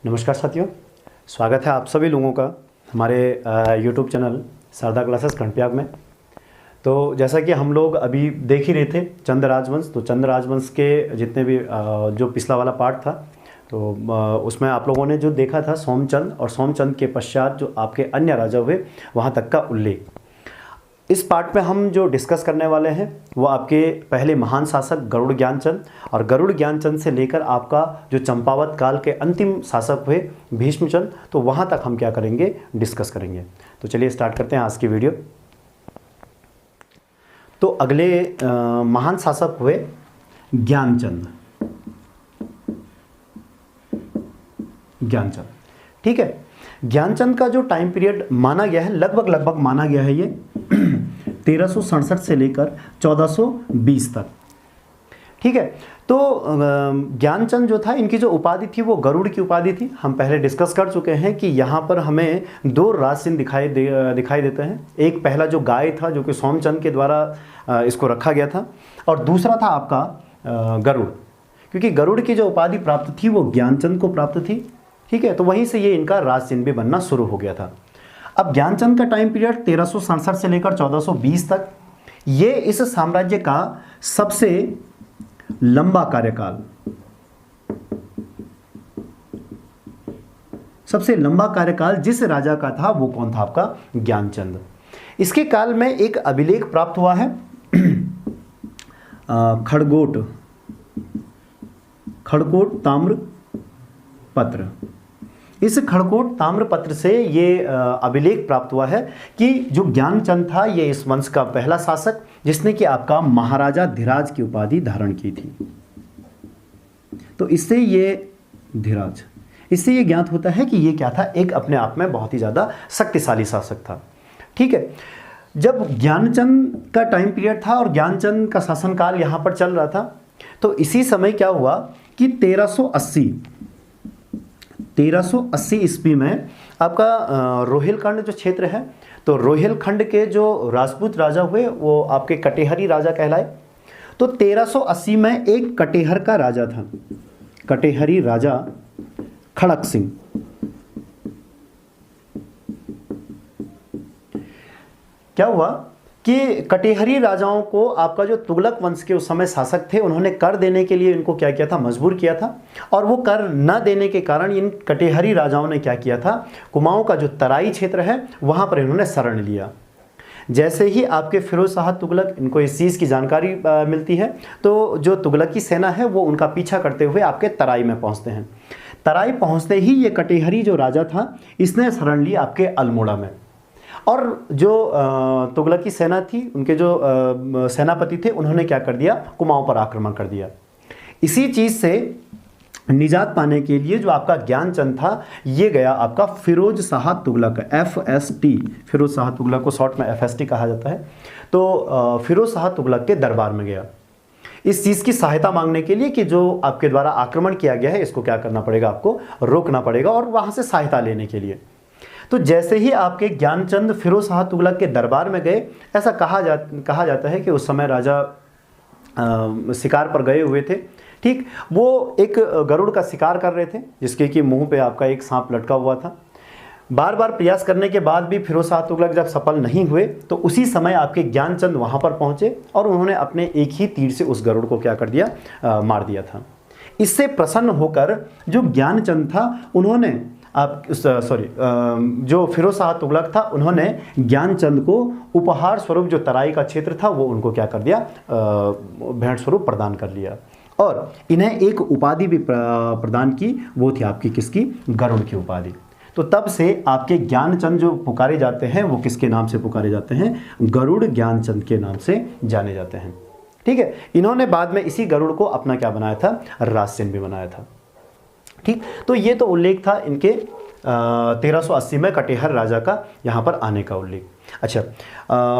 नमस्कार साथियों, स्वागत है आप सभी लोगों का हमारे यूट्यूब चैनल शारदा क्लासेस खंडप्याग में। तो जैसा कि हम लोग अभी देख ही रहे थे चंद राजवंश, तो चंद राजवंश के जितने भी जो पिछला वाला पार्ट था तो उसमें आप लोगों ने जो देखा था सोमचंद, और सोमचंद के पश्चात जो आपके अन्य राजा हुए वहाँ तक का उल्लेख। इस पार्ट में हम जो डिस्कस करने वाले हैं वो आपके पहले महान शासक गरुड़ ज्ञानचंद, और गरुड़ ज्ञानचंद से लेकर आपका जो चंपावत काल के अंतिम शासक हुए भीष्मचंद, तो वहाँ तक हम क्या करेंगे, डिस्कस करेंगे। तो चलिए स्टार्ट करते हैं आज की वीडियो। तो अगले महान शासक हुए ज्ञानचंद। ज्ञानचंद, ठीक है। ज्ञानचंद का जो टाइम पीरियड माना गया है, लगभग माना गया है ये 1367 से लेकर 1420 तक, ठीक है। तो ज्ञानचंद जो था, इनकी जो उपाधि थी वो गरुड़ की उपाधि थी। हम पहले डिस्कस कर चुके हैं कि यहाँ पर हमें दो राजचिन्ह दिखाई देते हैं। एक पहला जो गाय था जो कि सोमचंद के द्वारा इसको रखा गया था, और दूसरा था आपका गरुड़, क्योंकि गरुड़ की जो उपाधि प्राप्त थी वो ज्ञानचंद को प्राप्त थी, ठीक है। तो वहीं से ये इनका राजचिन्ह भी बनना शुरू हो गया था। अब ज्ञानचंद का टाइम पीरियड 1367 से लेकर 1420 तक, ये इस साम्राज्य का सबसे लंबा कार्यकाल, सबसे लंबा कार्यकाल जिस राजा का था वो कौन था, आपका ज्ञानचंद। इसके काल में एक अभिलेख प्राप्त हुआ है खड़कोट ताम्र पत्र। इस खड़कोट ताम्र पत्र से ये अभिलेख प्राप्त हुआ है कि जो ज्ञानचंद था ये इस वंश का पहला शासक, जिसने कि आपका महाराजा धीराज की उपाधि धारण की थी। तो इससे ये ज्ञात होता है कि ये क्या था, एक अपने आप में बहुत ही ज़्यादा शक्तिशाली शासक था, ठीक है। जब ज्ञानचंद का टाइम पीरियड था और ज्ञानचंद का शासनकाल यहाँ पर चल रहा था, तो इसी समय क्या हुआ कि 1380 ईस्वी में आपका रोहिलखंड जो क्षेत्र है, तो रोहिलखंड के जो राजपूत राजा हुए वो आपके कटेहरी राजा कहलाए। तो 1380 में एक कटेहर का राजा था, कटेहरी राजा खड़क सिंह। क्या हुआ कि कटेहरी राजाओं को आपका जो तुगलक वंश के उस समय शासक थे, उन्होंने कर देने के लिए इनको क्या किया था, मजबूर किया था। और वो कर न देने के कारण इन कटेहरी राजाओं ने क्या किया था, कुमाऊं का जो तराई क्षेत्र है वहां पर इन्होंने शरण लिया। जैसे ही आपके फिरोज शाह तुगलक, इनको इस चीज़ की जानकारी मिलती है, तो जो तुगलकी सेना है वो उनका पीछा करते हुए आपके तराई में पहुँचते हैं। तराई पहुँचते ही ये कटेहरी जो राजा था, इसने शरण ली आपके अल्मोड़ा में, और जो तुगलकी सेना थी, उनके जो सेनापति थे, उन्होंने क्या कर दिया, कुमाऊं पर आक्रमण कर दिया। इसी चीज़ से निजात पाने के लिए जो आपका ज्ञानचंद था, ये गया आपका फिरोज शाह तुगलक, FST, फिरोज शाह तुगलक को शॉर्ट में FST कहा जाता है। तो फिरोज शाह तुगलक के दरबार में गया इस चीज़ की सहायता मांगने के लिए कि जो आपके द्वारा आक्रमण किया गया है इसको क्या करना पड़ेगा, आपको रोकना पड़ेगा, और वहाँ से सहायता लेने के लिए। तो जैसे ही आपके ज्ञानचंद फिरोज शाह तुगलक के दरबार में गए, ऐसा कहा जाता है कि उस समय राजा शिकार पर गए हुए थे, ठीक। वो एक गरुड़ का शिकार कर रहे थे जिसके कि मुंह पे आपका एक सांप लटका हुआ था। बार बार प्रयास करने के बाद भी फिरोज शाह तुगलक जब सफल नहीं हुए, तो उसी समय आपके ज्ञानचंद वहाँ पर पहुँचे और उन्होंने अपने एक ही तीर से उस गरुड़ को क्या कर दिया, मार दिया था। इससे प्रसन्न होकर जो ज्ञानचंद था, उन्होंने जो फिरोज शाह तुगलक था, उन्होंने ज्ञानचंद को उपहार स्वरूप जो तराई का क्षेत्र था वो उनको क्या कर दिया, भेंट स्वरूप प्रदान कर लिया, और इन्हें एक उपाधि भी प्रदान की, वो थी आपकी किसकी, गरुड़ की उपाधि। तो तब से आपके ज्ञानचंद जो पुकारे जाते हैं वो किसके नाम से पुकारे जाते हैं, गरुड़ ज्ञानचंद के नाम से जाने जाते हैं, ठीक है। इन्होंने बाद में इसी गरुड़ को अपना क्या बनाया था, राजचिन्ह भी बनाया था, ठीक। तो ये तो उल्लेख था इनके 1380 में कटेहर राजा का यहाँ पर आने का उल्लेख। अच्छा,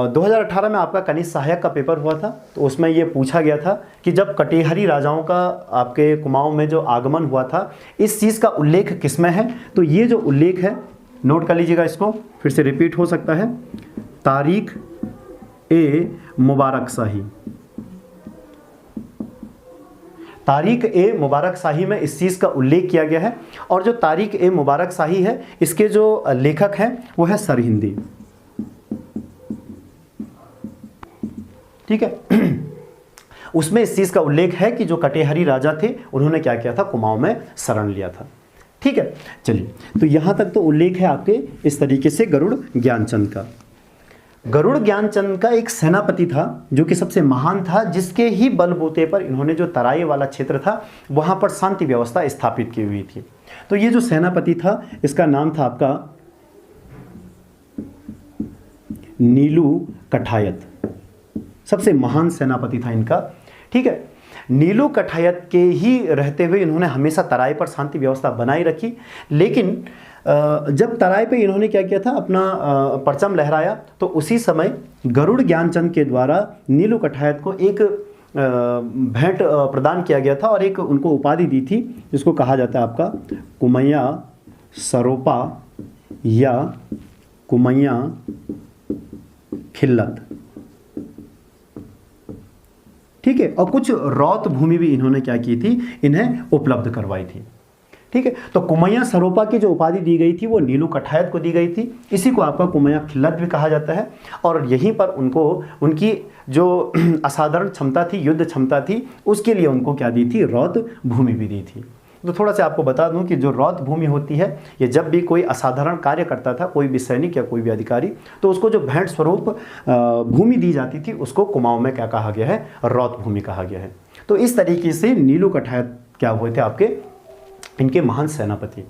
2018 में आपका कनिष्ठ सहायक का पेपर हुआ था, तो उसमें ये पूछा गया था कि जब कटेहरी राजाओं का आपके कुमाऊं में जो आगमन हुआ था, इस चीज़ का उल्लेख किस में है। तो ये जो उल्लेख है, नोट कर लीजिएगा, इसको फिर से रिपीट हो सकता है, तारीख ए मुबारक शाही। तारीख ए मुबारक शाही में इस चीज़ का उल्लेख किया गया है। और जो तारीख ए मुबारक शाही है, इसके जो लेखक हैं वो है सरहिंदी। ठीक है, उसमें इस चीज़ का उल्लेख है कि जो कटेहरी राजा थे उन्होंने क्या किया था, कुमाऊं में शरण लिया था। ठीक है, चलिए, तो यहाँ तक तो उल्लेख है आपके इस तरीके से गरुड़ ज्ञानचंद का। गरुड़ ज्ञानचंद का एक सेनापति था जो कि सबसे महान था, जिसके ही बलबूते पर इन्होंने जो तराई वाला क्षेत्र था वहाँ पर शांति व्यवस्था स्थापित की हुई थी। तो ये जो सेनापति था इसका नाम था आपका नीलू कठायत, सबसे महान सेनापति था इनका। ठीक है, नीलू कठायत के ही रहते हुए इन्होंने हमेशा तराई पर शांति व्यवस्था बनाई रखी। लेकिन जब तराई पे इन्होंने क्या किया था, अपना परचम लहराया, तो उसी समय गरुड़ ज्ञानचंद के द्वारा नीलू कठायत को एक भेंट प्रदान किया गया था और एक उनको उपाधि दी थी जिसको कहा जाता है आपका कुमैया सरोपा या कुमैया खिल्लत। ठीक है, और कुछ रौत भूमि भी इन्होंने क्या की थी, इन्हें उपलब्ध करवाई थी। ठीक है, तो कुमैया सरोपा की जो उपाधि दी गई थी वो नीलू कठायत को दी गई थी। इसी को आपका कुमैया खिल्लत भी कहा जाता है। और यहीं पर उनको उनकी जो असाधारण क्षमता थी, युद्ध क्षमता थी, उसके लिए उनको क्या दी थी, रौत भूमि भी दी थी। तो थोड़ा सा आपको बता दूं कि जो रौत भूमि होती है, ये जब भी कोई असाधारण कार्य करता था, कोई भी सैनिक या कोई भी अधिकारी, तो उसको जो भेंट स्वरूप भूमि दी जाती थी उसको कुमाऊं में क्या कहा गया है, रौत भूमि कहा गया है। तो इस तरीके से नीलू कठायत क्या हुए थे आपके, इनके महान सेनापति।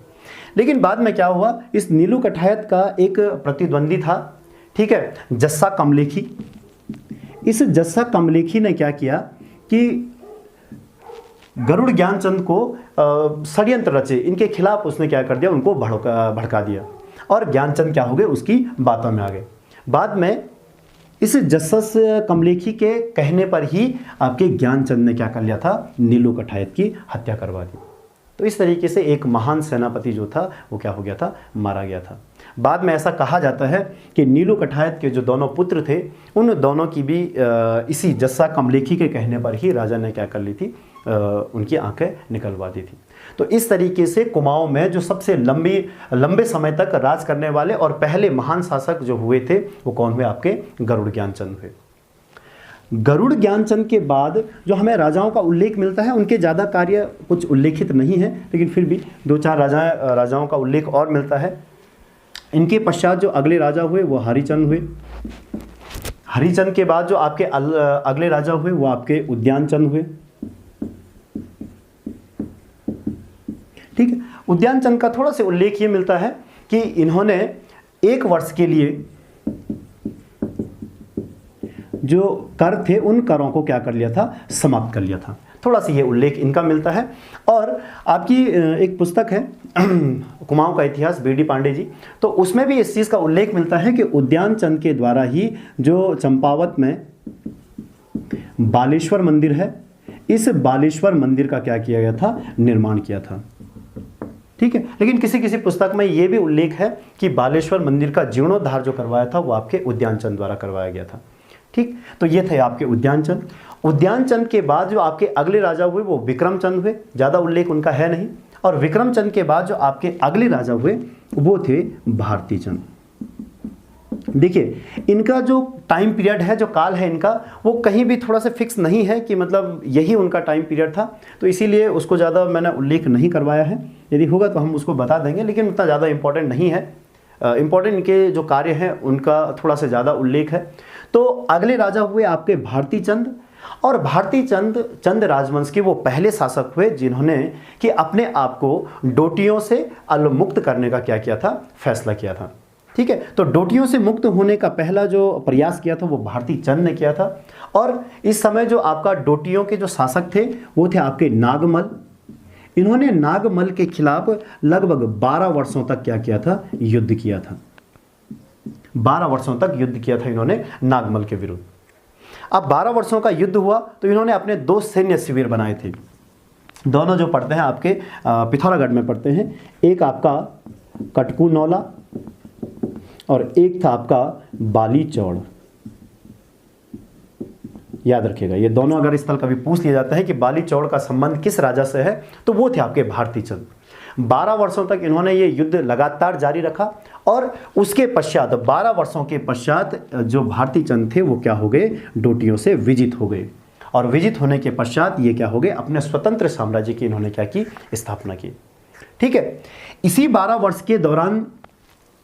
लेकिन बाद में क्या हुआ, इस नीलू कठायत का एक प्रतिद्वंदी था, ठीक है, जस्सा कमलेखी। इस जस्सा कमलेखी ने क्या किया कि गरुड़ ज्ञानचंद को षड्यंत्र रचे, इनके खिलाफ उसने क्या कर दिया, उनको भड़का दिया और ज्ञानचंद क्या हो गए, उसकी बातों में आ गए। बाद में इस जस्सस कमलेखी के कहने पर ही आपके ज्ञानचंद ने क्या कर लिया था, नीलू कठायत की हत्या करवा दी। तो इस तरीके से एक महान सेनापति जो था वो क्या हो गया था, मारा गया था। बाद में ऐसा कहा जाता है कि नीलू कठायत के जो दोनों पुत्र थे, उन दोनों की भी इसी जस्सा कमलेखी के कहने पर ही राजा ने क्या कर ली थी, उनकी आंखें निकलवा दी थी। तो इस तरीके से कुमाऊं में जो सबसे लंबे समय तक राज करने वाले और पहले महान शासक जो हुए थे वो कौन हुए, आपके गरुड़ ज्ञानचंद हुए। गरुड़ ज्ञानचंद के बाद जो हमें राजाओं का उल्लेख मिलता है, उनके ज़्यादा कार्य कुछ उल्लेखित नहीं है, लेकिन फिर भी दो चार राजाओं का उल्लेख और मिलता है। इनके पश्चात जो अगले राजा हुए वो हरिचंद हुए। हरिचंद के बाद जो आपके अगले राजा हुए वो आपके उद्यानचंद हुए। ठीक है, उद्यानचंद का थोड़ा सा उल्लेख ये मिलता है कि इन्होंने 1 वर्ष के लिए जो कर थे उन करों को क्या कर लिया था, समाप्त कर लिया था। थोड़ा सा ये उल्लेख इनका मिलता है। और आपकी एक पुस्तक है कुमाऊं का इतिहास, बीडी पांडे जी, तो उसमें भी इस चीज़ का उल्लेख मिलता है कि उद्यानचंद के द्वारा ही जो चंपावत में बालेश्वर मंदिर है, इस बालेश्वर मंदिर का क्या किया गया था, निर्माण किया था। ठीक है, लेकिन किसी किसी पुस्तक में ये भी उल्लेख है कि बालेश्वर मंदिर का जीर्णोद्धार जो करवाया था वो आपके उद्यानचंद द्वारा करवाया गया था। ठीक, तो ये थे आपके उद्यानचंद। उद्यानचंद के बाद जो आपके अगले राजा हुए वो विक्रमचंद हुए, ज़्यादा उल्लेख उनका है नहीं। और विक्रमचंद के बाद जो आपके अगले राजा हुए वो थे भारतीचंद। देखिए, इनका जो टाइम पीरियड है, जो काल है इनका, वो कहीं भी थोड़ा सा फिक्स नहीं है कि मतलब यही उनका टाइम पीरियड था, तो इसीलिए उसको ज़्यादा मैंने उल्लेख नहीं करवाया है। यदि होगा तो हम उसको बता देंगे, लेकिन उतना ज़्यादा इंपॉर्टेंट नहीं है। इंपॉर्टेंट इनके जो कार्य हैं उनका थोड़ा सा ज़्यादा उल्लेख है। तो अगले राजा हुए आपके भारतीचंद। और भारतीचंद चंद राजवंश के वो पहले शासक हुए जिन्होंने कि अपने आप को डोटियों से मुक्त करने का क्या किया था, फैसला किया था। ठीक है, तो डोटियों से मुक्त होने का पहला जो प्रयास किया था वो भारतीचंद ने किया था। और इस समय जो आपका डोटियों के जो शासक थे वो थे आपके नागमल। इन्होंने नागमल के खिलाफ लगभग 12 वर्षों तक क्या किया था, युद्ध किया था। 12 वर्षों तक युद्ध किया था इन्होंने नागमल के विरुद्ध। अब 12 वर्षों का युद्ध हुआ तो इन्होंने अपने 2 सैन्य शिविर बनाए थे। दोनों जो पड़ते हैं आपके पिथौरागढ़ में पड़ते हैं। एक आपका कटकू नौला और एक था आपका बाली चौड़। याद रखिएगा, ये दोनों अगर इस स्थल कभी पूछ लिया जाता है कि बाली चौड़ का संबंध किस राजा से है, तो वो थे आपके भारती चंद। 12 वर्षों तक इन्होंने ये युद्ध लगातार जारी रखा और उसके पश्चात 12 वर्षों के पश्चात जो भारती चंद थे वो क्या हो गए, डोटियों से विजित हो गए। और विजित होने के पश्चात ये क्या हो गए, अपने स्वतंत्र साम्राज्य की इन्होंने क्या की, स्थापना की। ठीक है, इसी 12 वर्ष के दौरान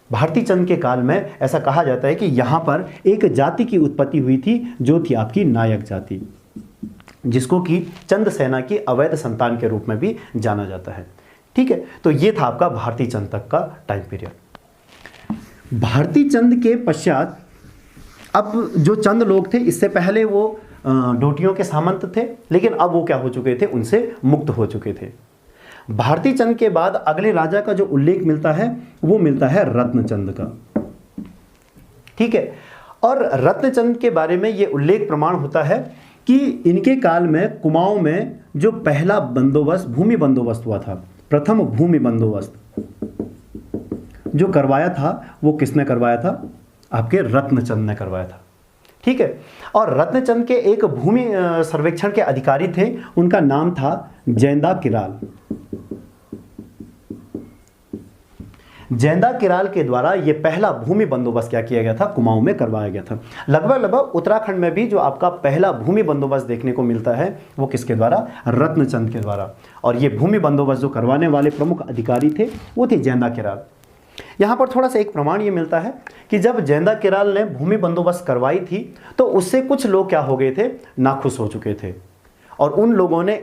भारती चंद के काल में ऐसा कहा जाता है कि यहाँ पर एक जाति की उत्पत्ति हुई थी जो थी आपकी नायक जाति, जिसको कि चंद सेना की अवैध संतान के रूप में भी जाना जाता है। ठीक है, तो ये था आपका भारती चंद तक का टाइम पीरियड। भारती चंद के पश्चात अब जो चंद लोग थे, इससे पहले वो डोटियों के सामंत थे, लेकिन अब वो क्या हो चुके थे, उनसे मुक्त हो चुके थे। भारती चंद के बाद अगले राजा का जो उल्लेख मिलता है वो मिलता है रत्नचंद का। ठीक है, और रत्नचंद के बारे में ये उल्लेख प्रमाण होता है कि इनके काल में कुमाऊं में जो पहला बंदोबस्त, भूमि बंदोबस्त हुआ था, प्रथम भूमि बंदोबस्त जो करवाया था वो किसने करवाया था, आपके रत्नचंद ने करवाया था। ठीक है, और रत्नचंद के एक भूमि सर्वेक्षण के अधिकारी थे, उनका नाम था जैंदा किराल। जैंदा किराल के द्वारा ये पहला भूमि बंदोबस्त क्या किया गया था, कुमाऊं में करवाया गया था। लगभग उत्तराखंड में भी जो आपका पहला भूमि बंदोबस्त देखने को मिलता है वो किसके द्वारा, रत्नचंद के द्वारा। और ये भूमि बंदोबस्त जो करवाने वाले प्रमुख अधिकारी थे वो थे जैंदा किराल। यहाँ पर थोड़ा सा एक प्रमाण ये मिलता है कि जब जैंदा किराल ने भूमि बंदोबस्त करवाई थी तो उससे कुछ लोग क्या हो गए थे, नाखुश हो चुके थे, और उन लोगों ने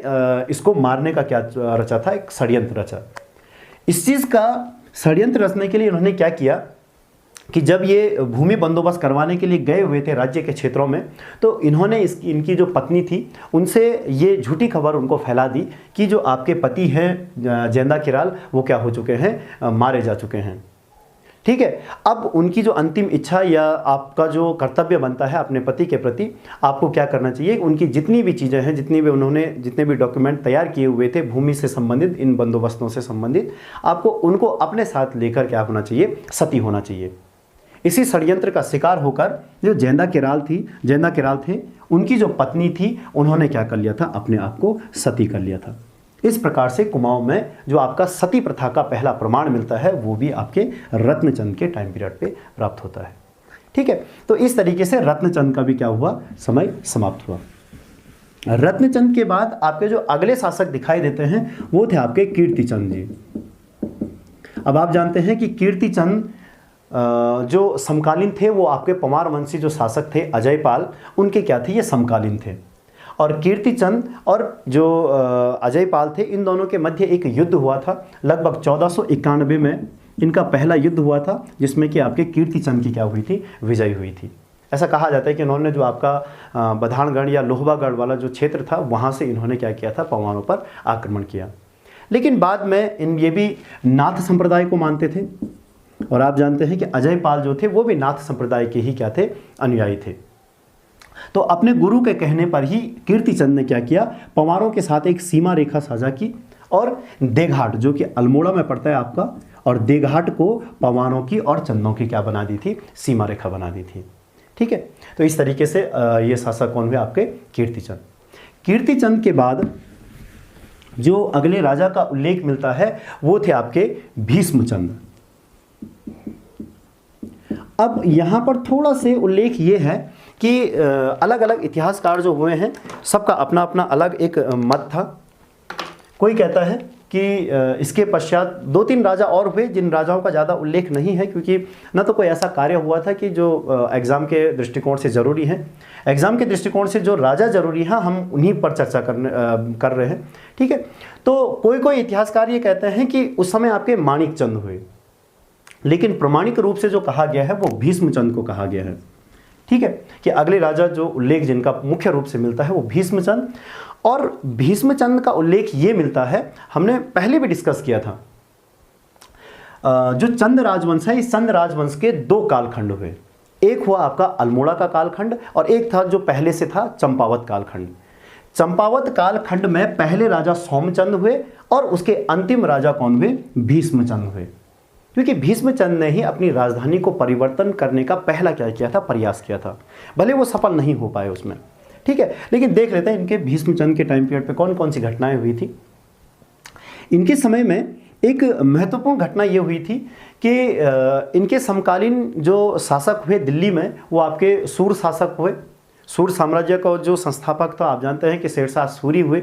इसको मारने का क्या रचा था, एक षड्यंत्र रचा। इस चीज़ का षड्यंत्र रचने के लिए उन्होंने क्या किया कि जब ये भूमि बंदोबस्त करवाने के लिए गए हुए थे राज्य के क्षेत्रों में, तो इन्होंने इनकी जो पत्नी थी उनसे ये झूठी खबर उनको फैला दी कि जो आपके पति हैं जैंदा किराल वो क्या हो चुके हैं, मारे जा चुके हैं। ठीक है, अब उनकी जो अंतिम इच्छा या आपका जो कर्तव्य बनता है अपने पति के प्रति, आपको क्या करना चाहिए, उनकी जितनी भी चीज़ें हैं, जितने भी डॉक्यूमेंट तैयार किए हुए थे भूमि से संबंधित, इन बंदोबस्तों से संबंधित, आपको उनको अपने साथ लेकर क्या होना चाहिए, सती होना चाहिए। इसी षड्यंत्र का शिकार होकर जो जैंदा किराल थे, उनकी जो पत्नी थी उन्होंने क्या कर लिया था, अपने आप को सती कर लिया था। इस प्रकार से कुमाऊं में जो आपका सती प्रथा का पहला प्रमाण मिलता है वो भी आपके रत्नचंद के टाइम पीरियड पे प्राप्त होता है। ठीक है, तो इस तरीके से रत्नचंद का भी क्या हुआ, समय समाप्त हुआ। रत्नचंद के बाद आपके जो अगले शासक दिखाई देते हैं वो थे आपके कीर्तिचंद जी। अब आप जानते हैं कि कीर्तिचंद जो समकालीन थे वो आपके पंवार वंशी जो शासक थे अजयपाल, उनके क्या थे, ये समकालीन थे। और कीर्तिचंद और जो अजयपाल थे, इन दोनों के मध्य एक युद्ध हुआ था लगभग 1491 में। इनका पहला युद्ध हुआ था जिसमें कि आपके कीर्तिचंद की क्या हुई थी, विजय हुई थी। ऐसा कहा जाता है कि इन्होंने जो आपका बधानगढ़ या लोहबागढ़ वाला जो क्षेत्र था वहाँ से इन्होंने क्या किया था, पंवारों पर आक्रमण किया। लेकिन बाद में ये भी नाथ संप्रदाय को मानते थे, और आप जानते हैं कि अजयपाल जो थे वो भी नाथ संप्रदाय के ही क्या थे, अनुयायी थे। तो अपने गुरु के कहने पर ही कीर्तिचंद ने क्या किया, पंवारों के साथ एक सीमा रेखा साझा की और देघाट जो कि अल्मोड़ा में पड़ता है आपका, और देघाट को पंवारों की और चंदों की क्या बना दी थी, सीमा रेखा बना दी थी। ठीक है, तो इस तरीके से ये शासक कौन हुए, आपके कीर्तिचंद। कीर्तिचंद के बाद जो अगले राजा का उल्लेख मिलता है वो थे आपके भीष्मचंद। अब यहाँ पर थोड़ा से उल्लेख ये है कि अलग अलग इतिहासकार जो हुए हैं सबका अपना अपना अलग एक मत था। कोई कहता है कि इसके पश्चात 2-3 राजा और हुए जिन राजाओं का ज़्यादा उल्लेख नहीं है, क्योंकि न तो कोई ऐसा कार्य हुआ था कि जो एग्ज़ाम के दृष्टिकोण से ज़रूरी है। एग्ज़ाम के दृष्टिकोण से जो राजा ज़रूरी है हम उन्हीं पर चर्चा कर रहे हैं। ठीक है, तो कोई इतिहासकार ये कहते हैं कि उस समय आपके माणिकचंद हुए, लेकिन प्रमाणिक रूप से जो कहा गया है वो भीष्मचंद को कहा गया है। ठीक है, कि अगले राजा जो उल्लेख जिनका मुख्य रूप से मिलता है वो भीष्मचंद। और भीष्मचंद का उल्लेख ये मिलता है, हमने पहले भी डिस्कस किया था, जो चंद राजवंश है, इस चंद राजवंश के 2 कालखंड हुए। एक हुआ आपका अल्मोड़ा का कालखंड और एक था जो पहले से था चंपावत कालखंड। चंपावत कालखंड में पहले राजा सोमचंद हुए और उसके अंतिम राजा कौन हुए, भीष्मचंद हुए, क्योंकि भीष्मचंद ने ही अपनी राजधानी को परिवर्तन करने का पहला क्या किया था, प्रयास किया था। भले वो सफल नहीं हो पाए उसमें, ठीक है। लेकिन देख लेते हैं इनके भीष्मचंद के टाइम पीरियड पे कौन कौन सी घटनाएं हुई थी। इनके समय में एक महत्वपूर्ण घटना ये हुई थी कि इनके समकालीन जो शासक हुए दिल्ली में, वो आपके सूर शासक हुए। सूर साम्राज्य का जो संस्थापक था आप जानते हैं कि शेरशाह सूरी हुए।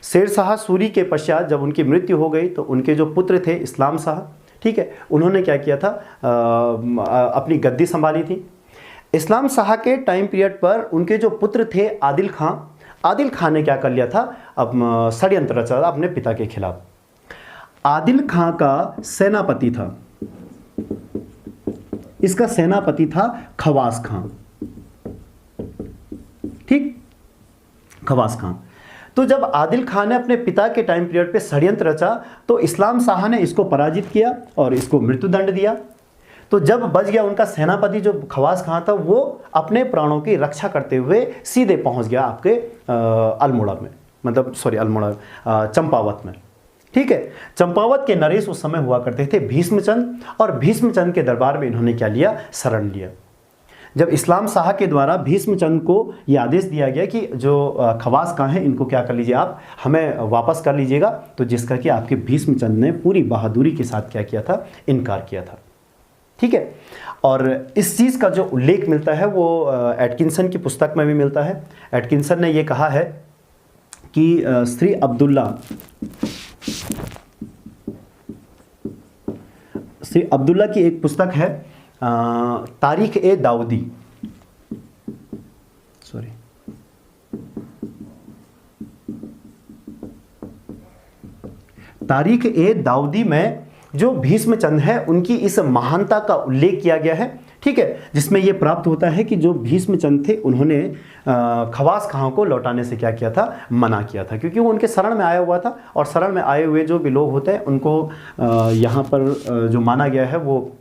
शेरशाह सूरी के पश्चात जब उनकी मृत्यु हो गई तो उनके जो पुत्र थे इस्लाम शाह, ठीक है, उन्होंने क्या किया था, अपनी गद्दी संभाली थी। इस्लाम शाह के टाइम पीरियड पर उनके जो पुत्र थे आदिल खां ने क्या कर लिया था, अब षड्यंत्र रचा था अपने पिता के खिलाफ। आदिल खां का सेनापति था, इसका सेनापति था खवास खां, ठीक, खवास खां। तो जब आदिल खान ने अपने पिता के टाइम पीरियड पे षड्यंत्र रचा तो इस्लाम शाह ने इसको पराजित किया और इसको मृत्युदंड दिया। तो जब बच गया उनका सेनापति जो खवास खां था, वो अपने प्राणों की रक्षा करते हुए सीधे पहुंच गया आपके अल्मोड़ा में, मतलब सॉरी अल्मोड़ा, चंपावत में, ठीक है। चंपावत के नरेश उस समय हुआ करते थे भीष्मचंद, और भीष्मचंद के दरबार में इन्होंने क्या लिया, शरण लिया। जब इस्लाम शाह के द्वारा भीष्मचंद को यह आदेश दिया गया कि जो खवास खां हैं इनको क्या कर लीजिए, आप हमें वापस कर लीजिएगा, तो जिसका कि आपके भीष्मचंद ने पूरी बहादुरी के साथ क्या किया था, इनकार किया था, ठीक है। और इस चीज़ का जो उल्लेख मिलता है वो एटकिंसन की पुस्तक में भी मिलता है। एटकिंसन ने ये कहा है कि श्री अब्दुल्ला की एक पुस्तक है तारीख ए दाऊदी, सॉरी, तारीख ए दाऊदी में जो भीष्मचंद है उनकी इस महानता का उल्लेख किया गया है, ठीक है, जिसमें यह प्राप्त होता है कि जो भीष्मचंद थे उन्होंने खवास खां को लौटाने से क्या किया था, मना किया था, क्योंकि वो उनके शरण में आया हुआ था, और शरण में आए हुए जो भी लोग होते हैं उनको यहाँ पर जो माना गया है वो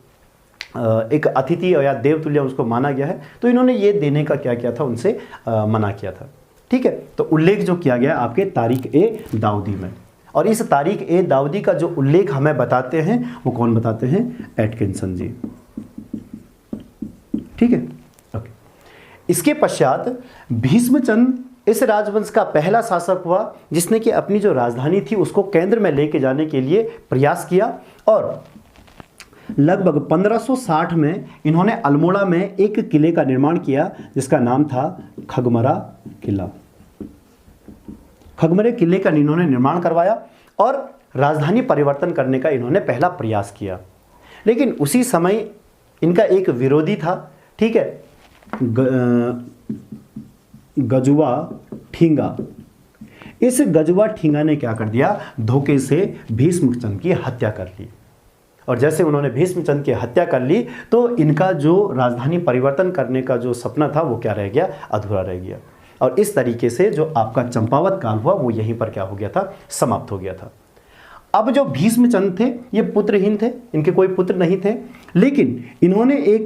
एक अतिथि या देवतुल्य उसको माना गया है। तो इन्होंने ये देने का क्या किया था, उनसे मना किया था, ठीक है। तो उल्लेख जो किया गया आपके तारीख ए दाऊदी में, और इस तारीख ए दाऊदी का जो उल्लेख हमें बताते हैं वो कौन बताते हैं, एटकिंसन जी, ठीक है, ओके। इसके पश्चात भीष्मचंद इस राजवंश का पहला शासक हुआ जिसने कि अपनी जो राजधानी थी उसको केंद्र में लेके जाने के लिए प्रयास किया, और लगभग 1560 में इन्होंने अल्मोड़ा में एक किले का निर्माण किया जिसका नाम था खगमरा किला। खगमरे किले का इन्होंने निर्माण करवाया और राजधानी परिवर्तन करने का इन्होंने पहला प्रयास किया। लेकिन उसी समय इनका एक विरोधी था, ठीक है, गजुआ ठींगा। इस गजुआ ठींगा ने क्या कर दिया, धोखे से भीष्मचंद की हत्या कर ली, और जैसे उन्होंने भीष्मचंद की हत्या कर ली तो इनका जो राजधानी परिवर्तन करने का जो सपना था वो क्या रह गया, अधूरा रह गया। और इस तरीके से जो आपका चंपावत काल हुआ वो यहीं पर क्या हो गया था, समाप्त हो गया था। अब जो भीष्मचंद थे ये पुत्रहीन थे, इनके कोई पुत्र नहीं थे, लेकिन इन्होंने एक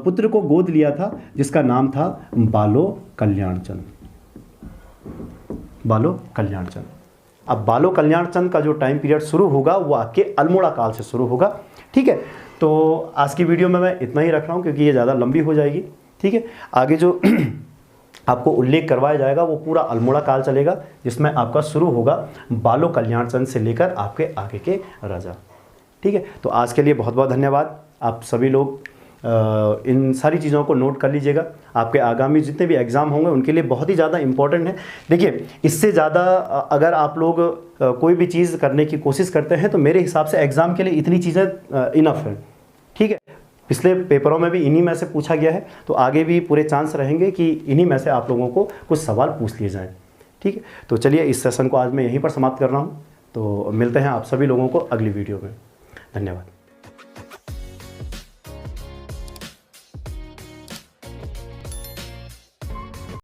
पुत्र को गोद लिया था जिसका नाम था बालो कल्याणचंद। बालो कल्याणचंद। अब बालो कल्याणचंद का जो टाइम पीरियड शुरू होगा वो आपके अल्मोड़ा काल से शुरू होगा, ठीक है। तो आज की वीडियो में मैं इतना ही रख रहा हूँ क्योंकि ये ज़्यादा लंबी हो जाएगी, ठीक है। आगे जो आपको उल्लेख करवाया जाएगा वो पूरा अल्मोड़ा काल चलेगा, जिसमें आपका शुरू होगा बालो कल्याणचंद से लेकर आपके आगे के राजा, ठीक है। तो आज के लिए बहुत बहुत धन्यवाद। आप सभी लोग इन सारी चीज़ों को नोट कर लीजिएगा, आपके आगामी जितने भी एग्ज़ाम होंगे उनके लिए बहुत ही ज़्यादा इंपॉर्टेंट है। देखिए, इससे ज़्यादा अगर आप लोग कोई भी चीज़ करने की कोशिश करते हैं तो मेरे हिसाब से एग्ज़ाम के लिए इतनी चीज़ें इनफ है, ठीक है। पिछले पेपरों में भी इन्हीं में से पूछा गया है, तो आगे भी पूरे चांस रहेंगे कि इन्हीं में से आप लोगों को कुछ सवाल पूछ लिए जाएँ, ठीक है। तो चलिए, इस सेशन को आज मैं यहीं पर समाप्त कर रहा हूँ, तो मिलते हैं आप सभी लोगों को अगली वीडियो में। धन्यवाद।